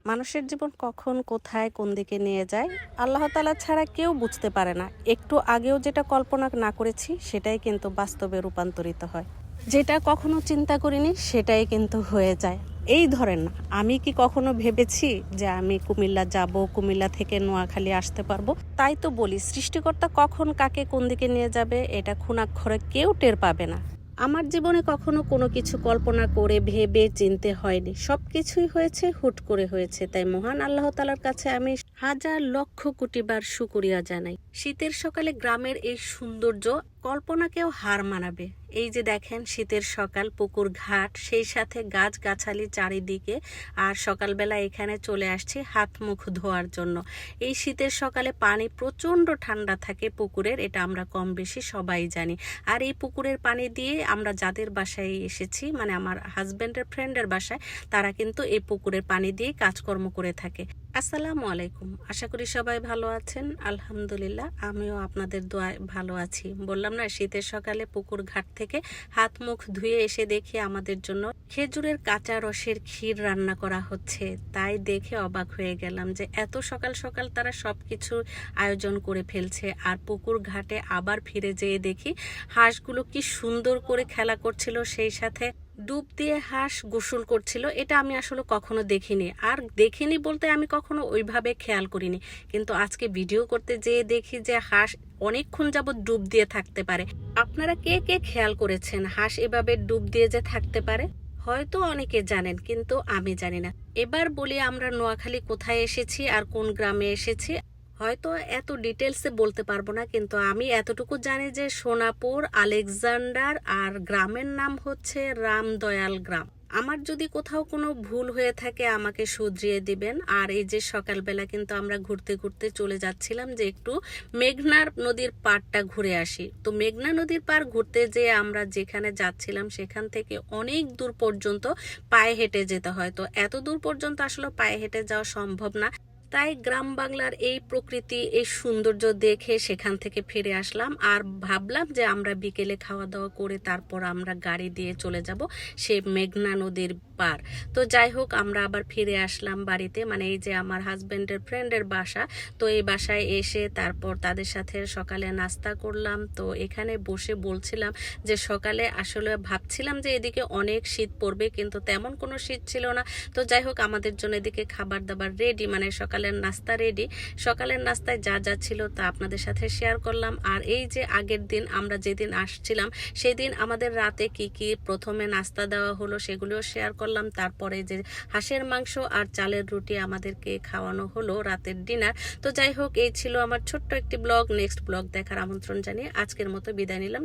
মানুষের জীবন কখন কোথায় কোন দিকে নিয়ে যায় আল্লাহ তাআলা ছাড়া কেউ বুঝতে পারে না। একটু আগেও যেটা কল্পনা না করেছি সেটাই কিন্তু বাস্তবে রূপান্তরিত হয়। যেটা কখনো চিন্তা করিনি সেটাই কিন্তু হয়ে যায়। এই ধরেন না, আমি কি কখনো ভেবেছি যে আমি কুমিল্লা যাব, কুমিল্লা থেকে নোয়াখালী আসতে পারবো? তাই তো বলি, সৃষ্টিকর্তা কখন কাকে কোন দিকে নিয়ে যাবে এটা খুনাক্ষরে কেউ টের পাবে না। আমার জীবনে কখনো কোনো কিছু কল্পনা করে ভেবে চিনতে হয়নি, সব কিছুই হয়েছে হুট করে হয়েছে। তাই মহান আল্লাহ তাআলার কাছে আমি হাজার লক্ষ কোটি বার শুকরিয়া জানাই। শীতের সকালে গ্রামের এই সৌন্দর্য কল্পনাকেও হার মানাবে। এই যে দেখেন, শীতের সকাল, পুকুর ঘাট, সেই সাথে গাছ গাছালি চারিদিকে। আর সকালবেলা এখানে চলে আসছি হাত মুখ ধোয়ার জন্য। এই শীতের সকালে পানি প্রচণ্ড ঠান্ডা থাকে পুকুরের, এটা আমরা কম বেশি সবাই জানি। আর এই পুকুরের পানি দিয়ে আমরা যাদের বাসায় এসেছি, মানে আমার হাজব্যান্ডের ফ্রেন্ডের বাসায়, তারা কিন্তু এই পুকুরের পানি দিয়ে কাজকর্ম করে থাকে। আসসালামু আলাইকুম, আশা করি সবাই ভালো আছেন। আলহামদুলিল্লাহ, আমিও আপনাদের দোয়ায় ভালো আছি। বললাম না, শীতের সকালে পুকুর ঘাট থেকে হাত মুখ ধুয়ে এসে দেখি আমাদের জন্য খেজুরের কাঁচা রসের ক্ষীর রান্না করা হচ্ছে। তাই দেখে অবাক হয়ে গেলাম যে এত সকাল সকাল তারা সবকিছু আয়োজন করে ফেলছে। আর পুকুর ঘাটে আবার ফিরে যেয়ে দেখি হাঁসগুলো কি সুন্দর করে খেলা করছিল, সেই সাথে ডুব দিয়ে হাঁস গোসল করছিল। এটা আমি আসলে কখনো দেখিনি, আর দেখিনি বলতে আমি কখনো ওইভাবে খেয়াল করিনি। কিন্তু আজকে ভিডিও করতে যেয়ে দেখি যে হাঁস অনেকক্ষণ যাবত ডুব দিয়ে থাকতে পারে। আপনারা কে কে খেয়াল করেছেন হাঁস এভাবে ডুব দিয়ে যে থাকতে পারে? হয়তো অনেকে জানেন, কিন্তু আমি জানি না। এবার বলি, আমরা নোয়াখালী কোথায় এসেছি আর কোন গ্রামে এসেছি। হয়তো এত ডিটেলসে বলতে পারবো না, কিন্তু আমি এতটুকু জানি যে সোনাপুর আলেকজান্ডার, আর গ্রামের নাম হচ্ছে রামদয়াল গ্রাম। আমার যদি কোথাও কোনো ভুল হয়ে থাকে আমাকে শুধরিয়ে দিবেন। আর এই যে সকালবেলা কিন্তু আমরা ঘুরতে ঘুরতে চলে যাচ্ছিলাম যে একটু মেঘনা নদীর পাড়টা ঘুরে আসি। তো মেঘনা নদীর পাড় ঘুরতে যেয়ে আমরা যেখানে যাচ্ছিলাম সেখান থেকে অনেক দূর পর্যন্ত পায়ে হেঁটে যেতে হয়। তো এত দূর পর্যন্ত আসলে পায়ে হেঁটে যাওয়া সম্ভব না। তাই গ্রাম বাংলার এই প্রকৃতি, এই সৌন্দর্য দেখে সেখান থেকে ফিরে আসলাম। আর ভাবলাম যে আমরা বিকেলে খাওয়া দাওয়া করে তারপর আমরা গাড়ি দিয়ে চলে যাব সে মেঘনা নদীর পার। তো যাই হোক, আমরা আবার ফিরে আসলাম বাড়িতে, মানে এই যে আমার হাজব্যান্ডের ফ্রেন্ডের বাসা। তো এই বাসায় এসে তারপর তাদের সাথে সকালে নাস্তা করলাম। তো এখানে বসে বলছিলাম যে সকালে আসলে ভাবছিলাম যে এদিকে অনেক শীত পড়বে, কিন্তু তেমন কোনো শীত ছিল না। তো যাই হোক, আমাদের জন্য এদিকে খাবার দাবার রেডি, মানে সকালের নাস্তা রেডি। সকালের নাস্তায় যা যা ছিল তা আপনাদের সাথে শেয়ার করলাম। আর এই যে আগের দিন আমরা যেদিন আসছিলাম সেই দিন আমাদের রাতে কি কি প্রথমে নাস্তা দেওয়া হলো সেগুলোও শেয়ার করলাম। তারপরে যে হাঁসের মাংস আর চালের রুটি আমাদেরকে খাওয়ানো হলো রাতের ডিনার। তো যাই হোক, এই ছিল আমার ছোট্ট একটি ব্লগ। নেক্সট ব্লগ দেখার আমন্ত্রণ জানিয়ে আজকের মতো বিদায় নিলাম।